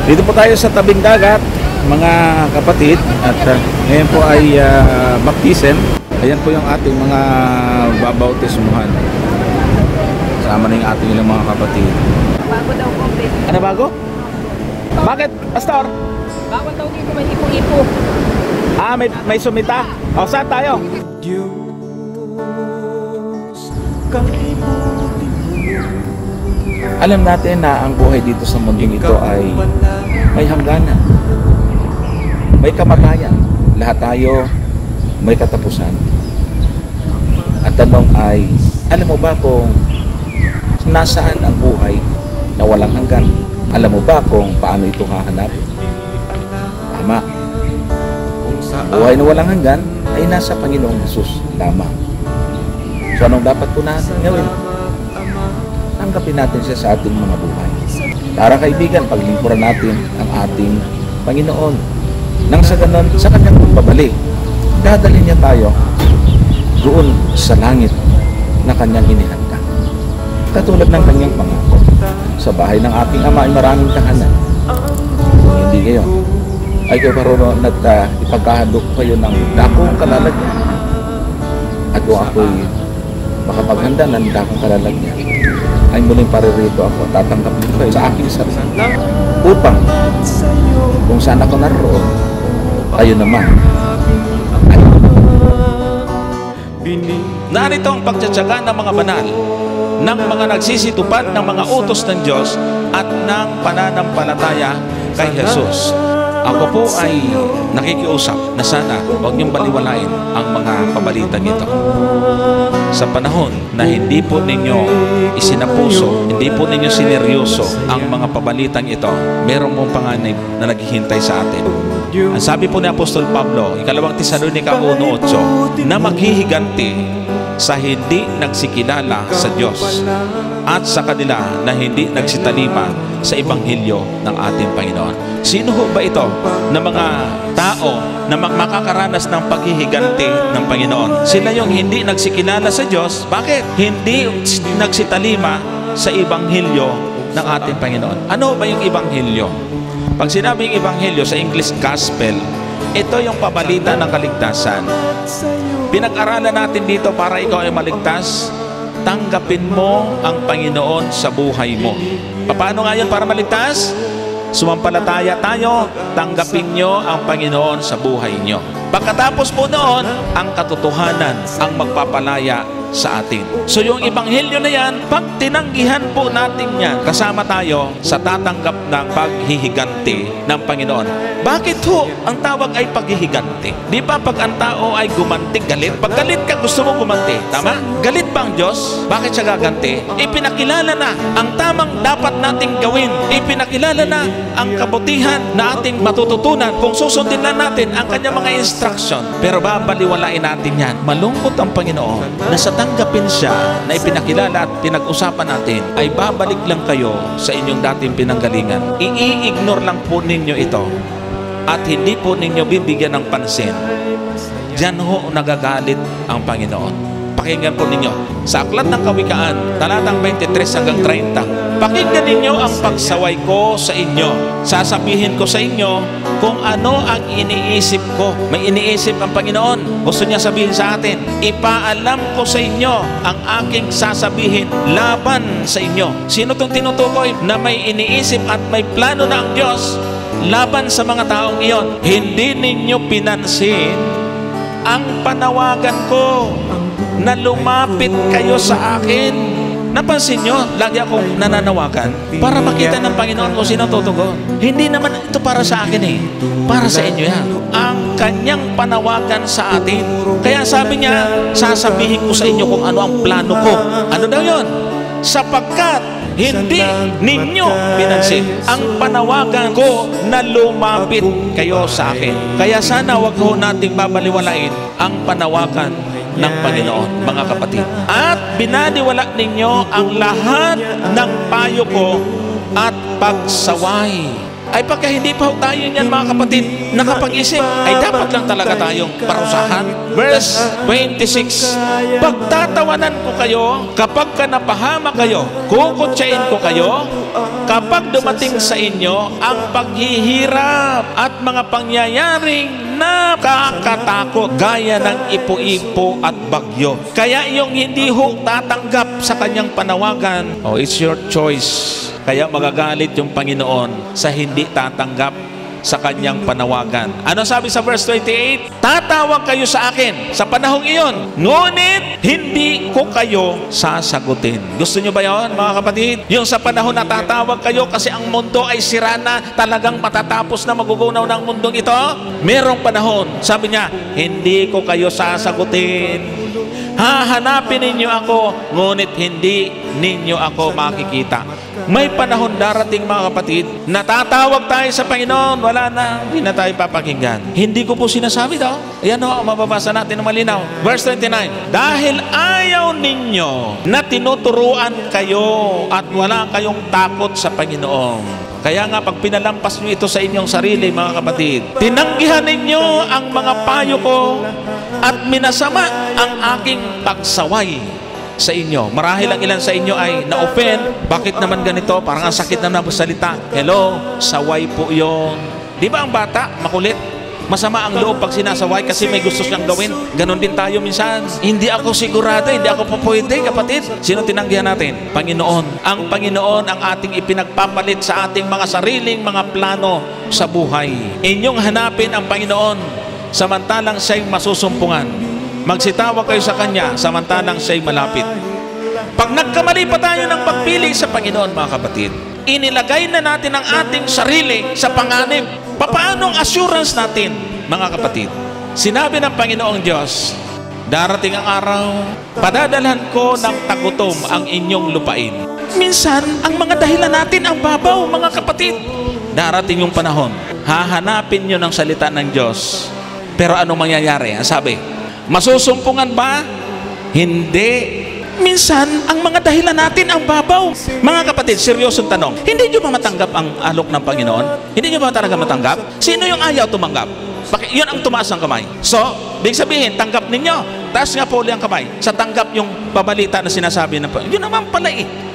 Dito po tayo sa tabing dagat, mga kapatid, at ngayon po ay baptism. Ayan po yung ating mga babautismuhan. Sama na yung ating ilang mga kapatid. Bago daw po, babe. Ano bago? Bakit, Pastor? Bago daw dito may ipo-ipo. Ah, may sumita. O, saan tayo? Alam natin na ang buhay dito sa mundong ito ay may hangganan, may kamatayan. Lahat tayo may katapusan. At tanong ay, alam mo ba kung nasaan ang buhay na walang hanggan? Alam mo ba kung paano ito hahanap? Tama. Buhay na walang hanggan ay nasa Panginoong Hesus lamang. So anong dapat po natin gawin? Tanggapin natin siya sa ating mga buhay. Para kaibigan, paglingkuran natin ang ating Panginoon. Nang sa ganon, sa kanyang pagbabalik, dadalhin niya tayo doon sa langit na kanyang inihanda. Katulad ng kanyang pangako, sa bahay ng aking ama ay maraming tahanan. Kung hindi kayo, ay kayo karoon at ipagkahadok kayo ng dakong kalalagyan. At kung ako'y makapaghanda ng dakong kalalagyan, ay muling paririto ako, tatanggapin ko sa aking sarili upang kung saan ako naroon, tayo naman ay narito ang pagtsatsaga ng mga banal, ng mga nagsisitupad ng mga utos ng Diyos at ng pananampalataya kay Jesus. Ako po ay nakikiusap na sana huwag niyong baliwalain ang mga pabalitang ito. Sa panahon na hindi po ninyo isinapuso, hindi po ninyo sineryoso ang mga pabalitang ito, meron pong panganib na naghihintay sa atin. Ang sabi po ni Apostol Pablo, ikalawang Tesalonica 1:8, na maghihiganti sa hindi nagsikilala sa Diyos at sa kanila na hindi nagsitalima sa Ebanghelyo ng ating Panginoon. Sino ho ba ito na mga tao na makakaranas ng paghihiganti ng Panginoon? Sila yung hindi nagsikilala sa Diyos. Bakit? Hindi nagsitalima sa Ebanghelyo ng ating Panginoon. Ano ba yung Ebanghelyo? Pag sinabing Ebanghelyo sa English Gospel, ito yung pabalita ng kaligtasan. Pinag-aralan natin dito para ikaw ay maligtas, tanggapin mo ang Panginoon sa buhay mo. Paano nga yun para maligtas? Sumampalataya tayo, tanggapin nyo ang Panginoon sa buhay nyo. Pagkatapos po noon, ang katotohanan ang magpapalaya sa atin. So yung Ebanghelyo na yan, pag tinanggihan po natin yan, kasama tayo sa tatanggap ng paghihiganti ng Panginoon. Bakit ho ang tawag ay paghihiganti? Di ba pag ang tao ay gumanti, galit? Pag galit ka, gusto mo gumanti. Tama? Galit ba ang Diyos? Bakit siya gaganti? Ipinakilala na ang tamang dapat nating gawin. Ipinakilala na ang kabutihan na ating matututunan kung susundin lang natin ang kanyang mga instruction. Pero babaliwalain natin yan. Malungkot ang Panginoon na sa tanggapin siya na ipinakilala at pinag-usapan natin ay babalik lang kayo sa inyong dating pinanggalingan. I-ignore lang po ninyo ito at hindi po ninyo bibigyan ng pansin. Diyan ho nagagalit ang Panginoon. Pakinggan po ninyo sa Aklat ng Kawikaan, talatang 23 hanggang 30. Pakinggan ninyo ang pagsaway ko sa inyo. Sasabihin ko sa inyo kung ano ang iniisip ko. May iniisip ang Panginoon. Gusto niya sabihin sa atin, ipaalam ko sa inyo ang aking sasabihin laban sa inyo. Sino itong tinutukoy na may iniisip at may plano na ang Diyos laban sa mga taong iyon? Hindi ninyo pinansin ang panawagan ko na lumapit kayo sa akin. Napansin nyo, lagi akong nananawagan para makita ng Panginoon kung sino tutugon. Hindi naman ito para sa akin eh. Para sa inyo yan. Ang kanyang panawagan sa atin. Kaya sabi niya, sasabihin ko sa inyo kung ano ang plano ko. Ano daw yun? Sapagkat hindi ninyo pinansin ang panawagan ko na lumapit kayo sa akin. Kaya sana wag ho nating babaliwalain ang panawagan ng Panginoon, mga kapatid. At binaliwala ninyo ang lahat ng payo ko at pagsaway. Ay pagka hindi pa tayo niyan, mga kapatid, nakapag-isip, ay dapat lang talaga tayong parusahan. Verse 26, pagtatawanan ko kayo kapag ka napahama kayo, kukutsain ko kayo, kapag dumating sa inyo ang paghihirap at mga pangyayaring nakakatakot gaya ng ipo-ipo at bagyo. Kaya yung hindi ho tatanggap sa kanyang panawagan, it's your choice. Kaya magagalit yung Panginoon sa hindi tatanggap sa kanyang panawagan. Ano sabi sa verse 28? Tatawag kayo sa akin sa panahong iyon, ngunit hindi ko kayo sasagutin. Gusto nyo ba yun, mga kapatid? Yung sa panahon na tatawag kayo kasi ang mundo ay sira na, talagang matatapos na, magugunaw ng mundong ito. Merong panahon, sabi niya, hindi ko kayo sasagutin. Hahanapin ninyo ako, ngunit hindi ninyo ako makikita. May panahon darating, mga kapatid, natatawag tayo sa Panginoon, wala na, hindi na tayo papakinggan. Hindi ko po sinasabi daw. Ayan o, mababasa natin ng malinaw. Verse 29, dahil ayaw ninyo na tinuturuan kayo at wala kayong takot sa Panginoon. Kaya nga, pag pinalampas nyo ito sa inyong sarili, mga kapatid, tinanggihan ninyo ang mga payo ko at minasama ang aking pagsaway sa inyo. Marahil ang ilan sa inyo ay na-offend. Bakit naman ganito? Parang ang sakit na salita. Hello, saway po yun. Di ba ang bata, makulit? Masama ang loob pag sinasaway kasi may gusto siyang gawin. Ganon din tayo minsan. Hindi ako sigurado, hindi ako pupwede, kapatid. Sino tinanggihan natin? Panginoon. Ang Panginoon ang ating ipinagpapalit sa ating mga sariling mga plano sa buhay. Inyong hanapin ang Panginoon samantalang siya'y masusumpungan. Magsitawag kayo sa Kanya samantalang siya'y malapit. Pag nagkamali pa tayo ng pagpili sa Panginoon, mga kapatid, inilagay na natin ang ating sarili sa panganib. Paano ang assurance natin, mga kapatid? Sinabi ng Panginoong Diyos, darating ang araw, padadalhan ko ng tagutom ang inyong lupain. Minsan, ang mga dahilan natin ang babaw, mga kapatid. Darating yung panahon, hahanapin nyo ng salita ng Diyos. Pero anong mangyayari? Ang sabi, masusumpungan ba? Hindi. Minsan, ang mga dahilan natin ang babaw. Mga kapatid, seryosong tanong. Hindi nyo ba matanggap ang alok ng Panginoon? Hindi nyo ba talaga matanggap? Sino yung ayaw tumanggap? Bakit? Yun ang tumaas ng kamay. So, big sabihin, tanggap ninyo. Taas nga po ulit ang kamay. Sa tanggap yung pabalita na sinasabi ng Panginoon. Yun naman pala eh.